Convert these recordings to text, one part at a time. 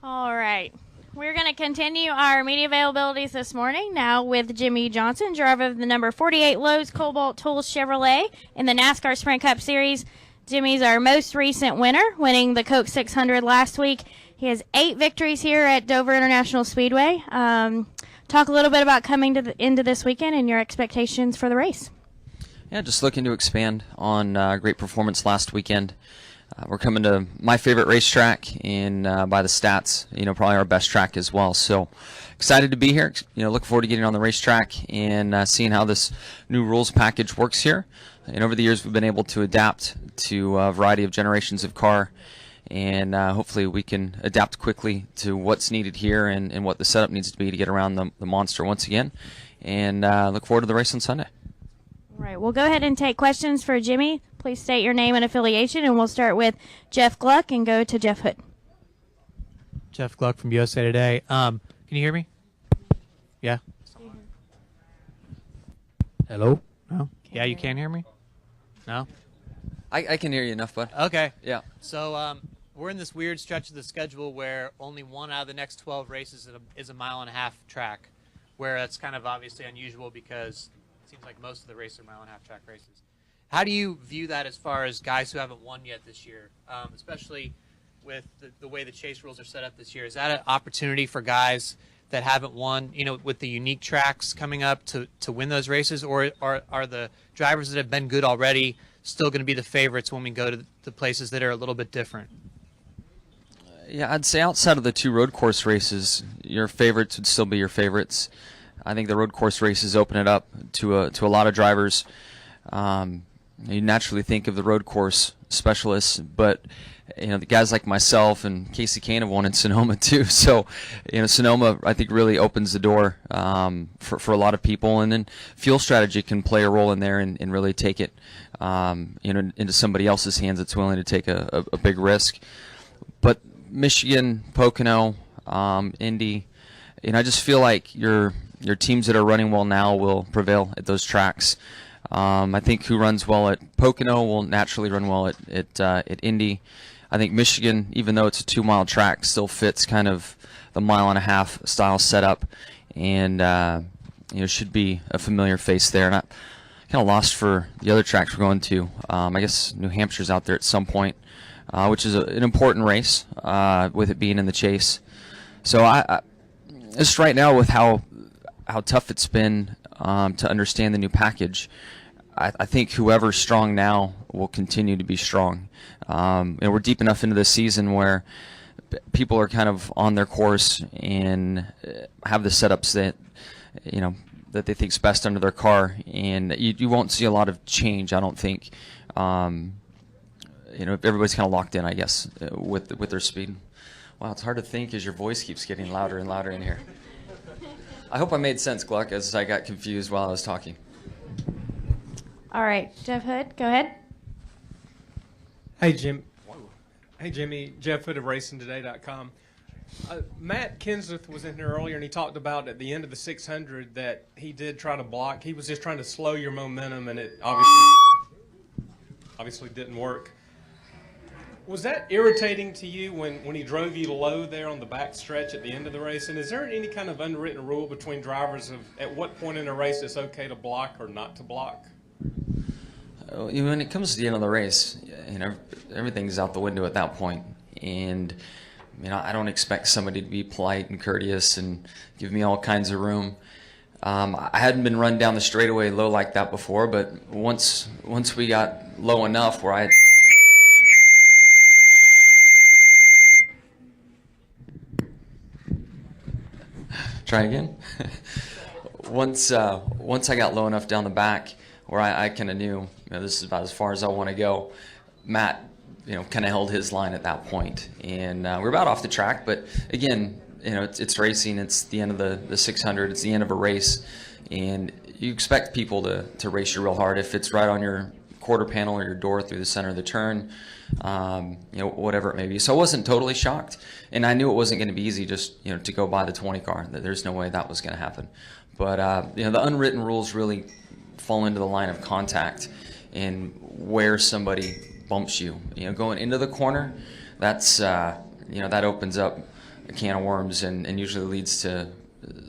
All right. We're going to continue our media availabilities this morning now with Jimmie Johnson, driver of the number 48 Lowe's Cobalt Tools Chevrolet in the NASCAR Sprint Cup Series. Jimmie's our most recent winner, winning the Coke 600 last week. He has 8 victories here at Dover International Speedway. Talk a little bit about coming into this weekend and your expectations for the race. Yeah, just looking to expand on great performance last weekend. We're coming to my favorite racetrack, and by the stats, probably our best track as well. So excited to be here. Look forward to getting on the racetrack and seeing how this new rules package works here. And over the years, we've been able to adapt to a variety of generations of car, and hopefully we can adapt quickly to what's needed here and what the setup needs to be to get around the monster once again. And look forward to the race on Sunday. All right, we'll go ahead and take questions for Jimmie. Please state your name and affiliation, and we'll start with Jeff Gluck and go to Jeff Hood. Jeff Gluck from USA Today. Can you hear me? Yeah? Hello? No? Yeah, you can't hear me? No? I can hear you enough, bud. Okay. Yeah. So we're in this weird stretch of the schedule where only one out of the next 12 races is a mile-and-a-half track, where that's kind of obviously unusual because it seems like most of the races are mile-and-a-half track races. How do you view that as far as guys who haven't won yet this year, especially with the way the chase rules are set up this year? Is that an opportunity for guys that haven't won, with the unique tracks coming up to win those races, or are the drivers that have been good already still going to be the favorites when we go to the places that are a little bit different? Yeah, I'd say outside of the 2 road course races, your favorites would still be your favorites. I think the road course races open it up to a lot of drivers. You naturally think of the road course specialists, but the guys like myself and Casey Kane have won in Sonoma too. So Sonoma, I think, really opens the door for a lot of people, and then fuel strategy can play a role in there and really take it into somebody else's hands that's willing to take a big risk. But Michigan, Pocono, Indy, I just feel like your teams that are running well now will prevail at those tracks. I think who runs well at Pocono will naturally run well at Indy. I think Michigan, even though it's a 2-mile track, still fits kind of the mile-and-a-half style setup, and should be a familiar face there. And I'm kind of lost for the other tracks we're going to. I guess New Hampshire's out there at some point, which is an important race with it being in the chase. So I just right now with how tough it's been to understand the new package, I think whoever's strong now will continue to be strong. We're deep enough into the season where people are kind of on their course and have the setups that that they think's best under their car, and you won't see a lot of change, I don't think. Everybody's kind of locked in, I guess, with their speed. Wow, it's hard to think as your voice keeps getting louder and louder in here. I hope I made sense, Gluck, as I got confused while I was talking. All right, Jeff Hood, go ahead. Hey, Jim. Hey, Jimmie. Jeff Hood of RacingToday.com. Matt Kenseth was in here earlier, and he talked about at the end of the 600 that he did try to block. He was just trying to slow your momentum, and it obviously didn't work. Was that irritating to you when he drove you low there on the back stretch at the end of the race? And is there any kind of unwritten rule between drivers of at what point in a race it's okay to block or not to block? When it comes to the end of the race, everything's out the window at that point. And I don't expect somebody to be polite and courteous and give me all kinds of room. I hadn't been run down the straightaway low like that before, but once we got low enough where I try again. Once I got low enough down the back where I kind of knew this is about as far as I want to go, Matt kind of held his line at that point, and we're about off the track. But again, it's racing. It's the end of the 600. It's the end of a race, and you expect people to race you real hard if it's right on your quarter panel or your door through the center of the turn, whatever it may be. So I wasn't totally shocked, and I knew it wasn't going to be easy just to go by the 20 car. That there's no way that was going to happen. But the unwritten rules really fall into the line of contact and where somebody bumps you. Going into the corner, that's that opens up a can of worms and usually leads to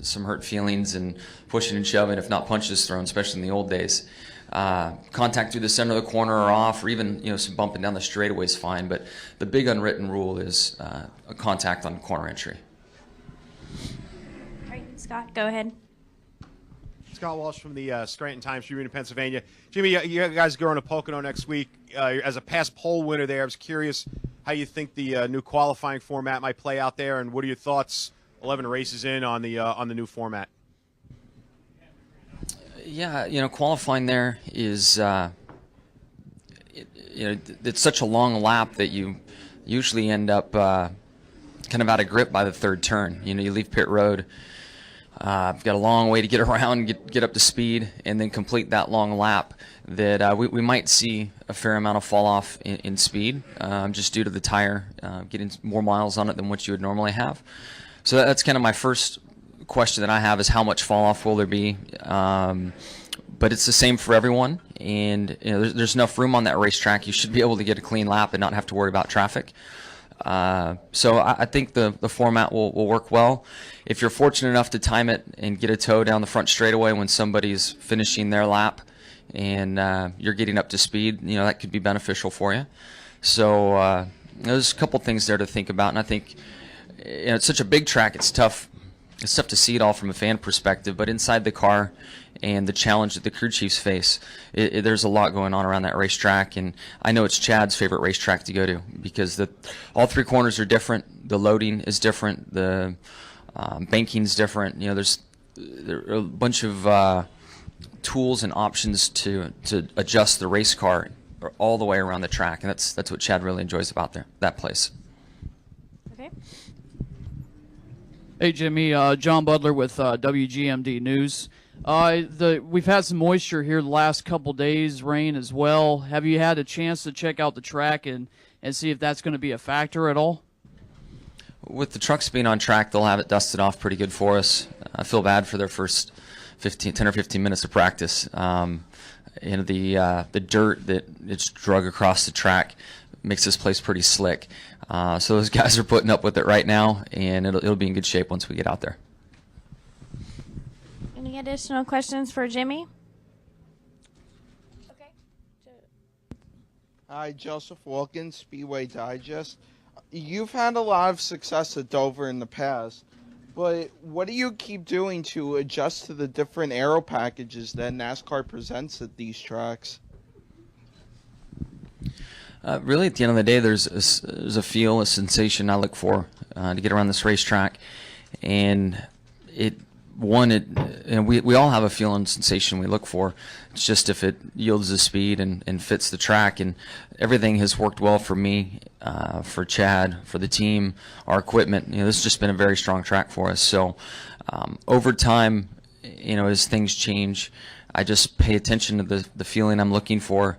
some hurt feelings and pushing and shoving, if not punches thrown, especially in the old days. Contact through the center of the corner or off, or even some bumping down the straightaway is fine. But the big unwritten rule is a contact on corner entry. All right, Scott, go ahead. Scott Walsh from the Scranton Times-Tribune in Pennsylvania. Jimmie, you guys going to Pocono next week. As a past pole winner there, I was curious how you think the new qualifying format might play out there, and what are your thoughts 11 races in on the new format? Yeah, qualifying there is it's such a long lap that you usually end up kind of out of grip by the third turn. You leave pit road. Got a long way to get around, get up to speed, and then complete that long lap. That we might see a fair amount of fall off in speed, just due to the tire getting more miles on it than what you would normally have. So that's kind of my first question that I have is how much fall off will there be? But it's the same for everyone, and there's enough room on that racetrack. You should be able to get a clean lap and not have to worry about traffic. So I think the format will work well. If you're fortunate enough to time it and get a tow down the front straightaway when somebody's finishing their lap and you're getting up to speed, that could be beneficial for you. So there's a couple things there to think about, and I think it's such a big track, it's tough to see it all from a fan perspective, but inside the car and the challenge that the crew chiefs face, there's a lot going on around that racetrack, and I know it's Chad's favorite racetrack to go to because all three corners are different, the loading is different, the banking's different. There are a bunch of tools and options to adjust the race car all the way around the track, and that's what Chad really enjoys about that place. Okay. Hey, Jimmie. John Butler with WGMD News. We've had some moisture here the last couple days, rain as well. Have you had a chance to check out the track and see if that's going to be a factor at all? With the trucks being on track, they'll have it dusted off pretty good for us. I feel bad for their first 10 or 15 minutes of practice. The dirt that it's drug across the track makes this place pretty slick. So those guys are putting up with it right now, and it'll be in good shape once we get out there. Any additional questions for Jimmie? Okay. Hi, Joseph Wilkins, Speedway Digest. You've had a lot of success at Dover in the past, but what do you keep doing to adjust to the different aero packages that NASCAR presents at these tracks? Really, at the end of the day, there's a feel, a sensation I look for to get around this racetrack, and we all have a feel and sensation we look for. It's just if it yields the speed and fits the track, and everything has worked well for me, for Chad, for the team, our equipment. This has just been a very strong track for us. So over time, as things change, I just pay attention to the feeling I'm looking for,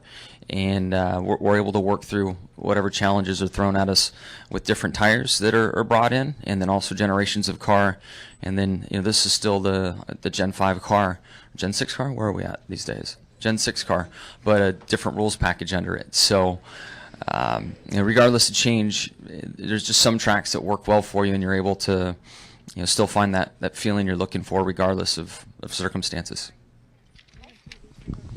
and we're able to work through whatever challenges are thrown at us with different tires that are brought in, and then also generations of car. And then this is still the Gen 5 car, Gen 6 car. Where are we at these days? Gen 6 car, but a different rules package under it. So regardless of change, there's just some tracks that work well for you, and you're able to still find that feeling you're looking for regardless of circumstances.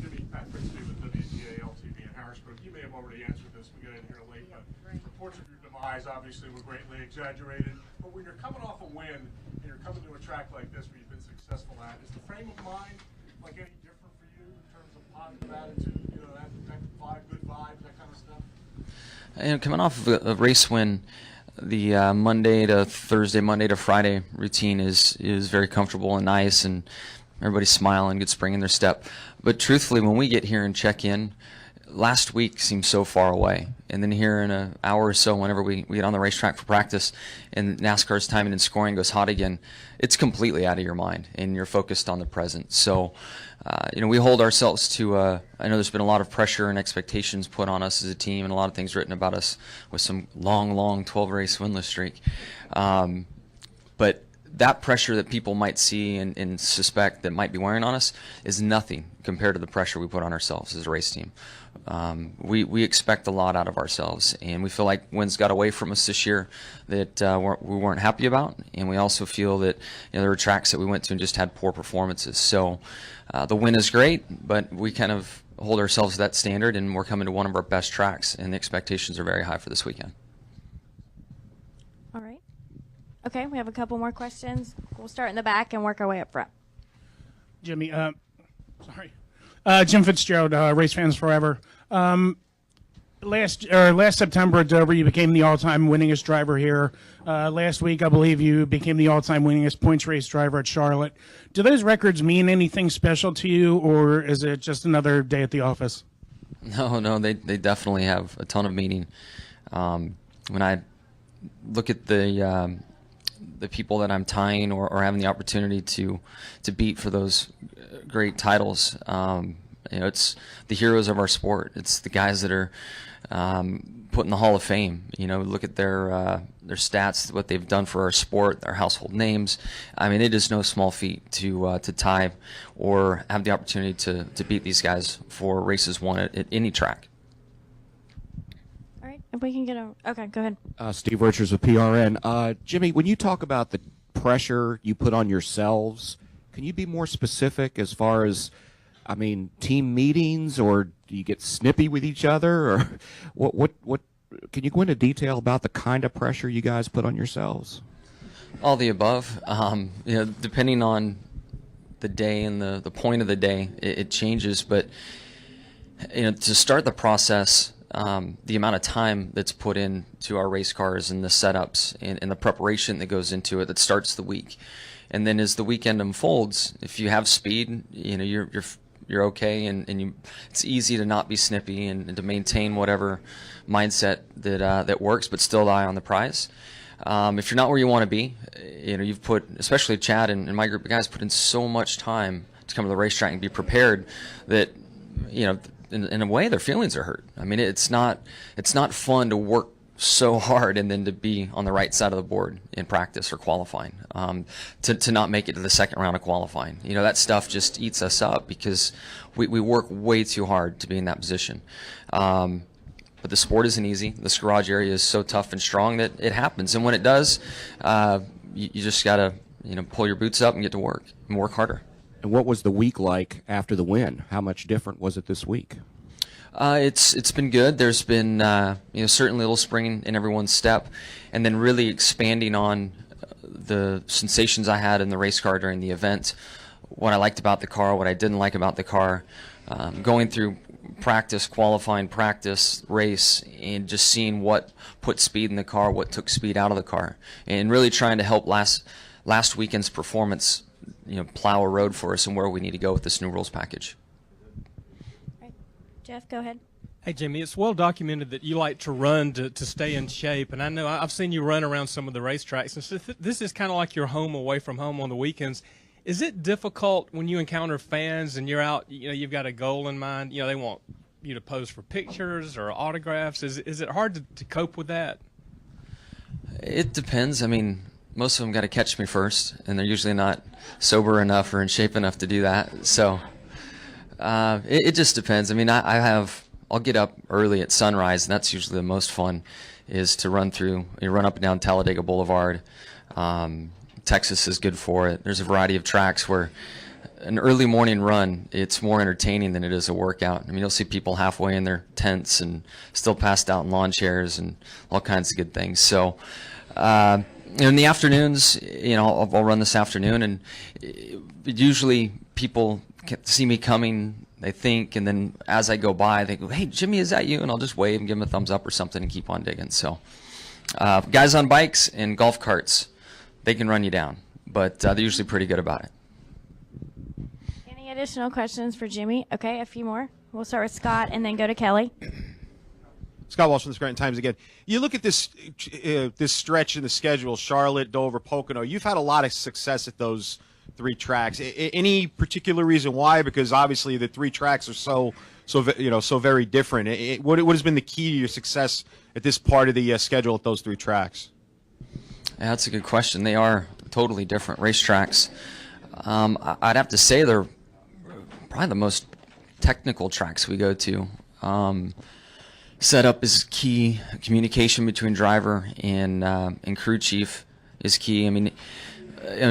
Jimmie, Pat Christie with WDAL-TV in Harrisburg. You may have already answered this. We got in here late, but reports of your demise obviously were greatly exaggerated. But when you're coming off a win and you're coming to a track like this where you've been successful at, is the frame of mind like any different for you in terms of positive attitude, that vibe, good vibes, that kind of stuff? Coming off of a race win, the Monday to Thursday, Monday to Friday routine is very comfortable and nice, and everybody's smiling, good spring in their step. But truthfully, when we get here and check in, last week seems so far away. And then here in an hour or so, whenever we get on the racetrack for practice and NASCAR's timing and scoring goes hot again, it's completely out of your mind, and you're focused on the present. So, we hold ourselves to, I know there's been a lot of pressure and expectations put on us as a team, and a lot of things written about us with some long 12-race winless streak. But that pressure that people might see and suspect that might be wearing on us is nothing compared to the pressure we put on ourselves as a race team. We expect a lot out of ourselves, and we feel like wins got away from us this year that we weren't happy about, and we also feel that there were tracks that we went to and just had poor performances. So the win is great, but we kind of hold ourselves to that standard, and we're coming to one of our best tracks, and the expectations are very high for this weekend. All right. Okay, we have a couple more questions. We'll start in the back and work our way up front. Jimmy, Jim Fitzgerald, Race Fans Forever. Last September at Dover, you became the all-time winningest driver here. Last week, I believe you became the all-time winningest points race driver at Charlotte. Do those records mean anything special to you, or is it just another day at the office? No, they definitely have a ton of meaning. When I look at the people that I'm tying or having the opportunity to beat for those great titles, it's the heroes of our sport. It's the guys that are put in the Hall of Fame. Look at their stats, what they've done for our sport, their household names. I mean, it is no small feat to tie or have the opportunity to beat these guys for races won at any track. All right, if we can get a... Okay, go ahead. Steve Richards with PRN. Jimmy, when you talk about the pressure you put on yourselves, can you be more specific as far as, team meetings, or do you get snippy with each other, or what? Can you go into detail about the kind of pressure you guys put on yourselves? All the above. Depending on the day and the point of the day, it changes. But to start the process, the amount of time that's put into our race cars and the setups and the preparation that goes into it, that starts the week, and then as the weekend unfolds, if you have speed, you're okay, and it's easy to not be snippy and to maintain whatever mindset that works, but still eye on the prize. If you're not where you want to be, you've put, especially Chad and my group of guys, put in so much time to come to the racetrack and be prepared that in a way their feelings are hurt. I mean, it's not fun to work so hard and then to be on the right side of the board in practice or qualifying, to not make it to the second round of qualifying. That stuff just eats us up because we work way too hard to be in that position. But the sport isn't easy. This garage area is so tough and strong that it happens. And when it does, you just got to pull your boots up and get to work and work harder. And what was the week like after the win? How much different was it this week? It's been good. There's been certainly a little spring in everyone's step, and then really expanding on the sensations I had in the race car during the event, what I liked about the car, what I didn't like about the car, going through practice, qualifying, practice, race, and just seeing what put speed in the car, what took speed out of the car, and really trying to help last weekend's performance plow a road for us and where we need to go with this new rules package. Jeff, go ahead. Hey, Jimmy, it's well documented that you like to run to stay in shape, and I know I've seen you run around some of the racetracks, and so this is kind of like your home away from home on the weekends. Is it difficult when you encounter fans and you're out, you've got a goal in mind, they want you to pose for pictures or autographs? Is it hard to cope with that? It depends. I mean, most of them got to catch me first, and they're usually not sober enough or in shape enough to do that, so... It just depends. I mean, I'll get up early at sunrise, and that's usually the most fun, is to run up and down Talladega Boulevard. Texas is good for it. There's a variety of tracks where an early morning run, it's more entertaining than it is a workout. I mean, you'll see people halfway in their tents and still passed out in lawn chairs and all kinds of good things. So, in the afternoons, I'll run this afternoon, and usually people see me coming, they think, and then as I go by, they go, "Hey, Jimmy, is that you?" And I'll just wave and give them a thumbs up or something and keep on digging. So guys on bikes and golf carts, they can run you down, but they're usually pretty good about it. Any additional questions for Jimmy? Okay, a few more. We'll start with Scott and then go to Kelly. Scott Walsh from the Scranton Times again. You look at this stretch in the schedule, Charlotte, Dover, Pocono. You've had a lot of success at those three tracks. Any particular reason why? Because obviously the three tracks are so very different. What has been the key to your success at this part of the schedule at those three tracks? Yeah, that's a good question. They are totally different racetracks. I'd have to say they're probably the most technical tracks we go to. Setup is key. Communication between driver and crew chief is key. I mean,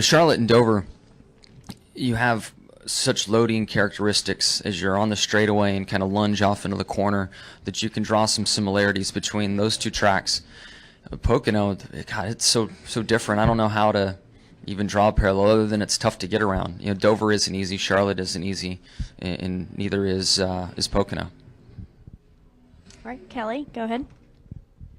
Charlotte and Dover, you have such loading characteristics as you're on the straightaway and kind of lunge off into the corner that you can draw some similarities between those two tracks. Pocono, God, it's so different. I don't know how to even draw a parallel other than it's tough to get around. Dover isn't easy, Charlotte isn't easy, and neither is Pocono. All right, Kelly, go ahead.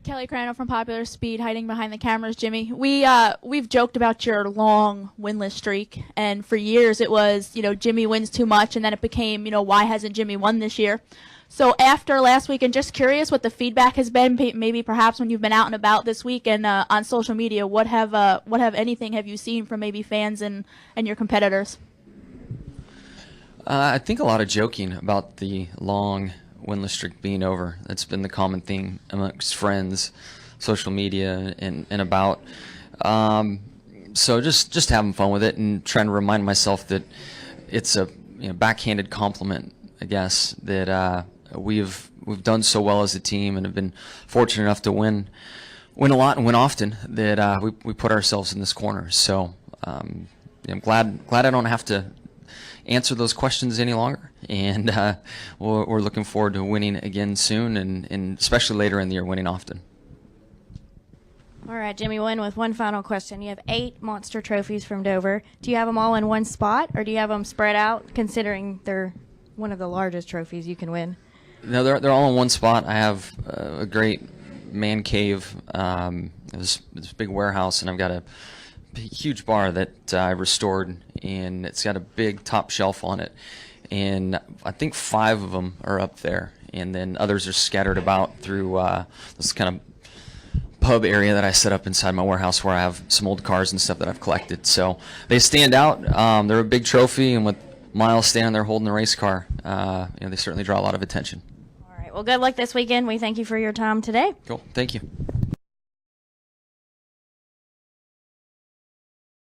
Kelly Crandall from Popular Speed, hiding behind the cameras. Jimmie, we've joked about your long winless streak, and for years it was, Jimmie wins too much, and then it became, why hasn't Jimmie won this year? So after last week, and just curious what the feedback has been, maybe perhaps when you've been out and about this week and on social media, what have you seen from maybe fans and your competitors? I think a lot of joking about the long winless streak being over. That's been the common theme amongst friends, social media, and about. So just having fun with it and trying to remind myself that it's a backhanded compliment, I guess, that we've done so well as a team and have been fortunate enough to win a lot and win often that we put ourselves in this corner. So I'm glad I don't have to answer those questions any longer, and we're looking forward to winning again soon, and especially later in the year, winning often. All right, Jimmie, we'll end with one final question. You have 8 monster trophies from Dover. Do you have them all in one spot, or do you have them spread out, considering they're one of the largest trophies you can win? No, they're all in one spot. I have a great man cave, this big warehouse, and I've got a huge bar that I restored, and it's got a big top shelf on it, and I think 5 of them are up there, and then others are scattered about through this kind of pub area that I set up inside my warehouse where I have some old cars and stuff that I've collected. So they stand out. They're a big trophy, and with Miles standing there holding the race car, they certainly draw a lot of attention. All right, well, good luck this weekend. We thank you for your time today. Cool. Thank you.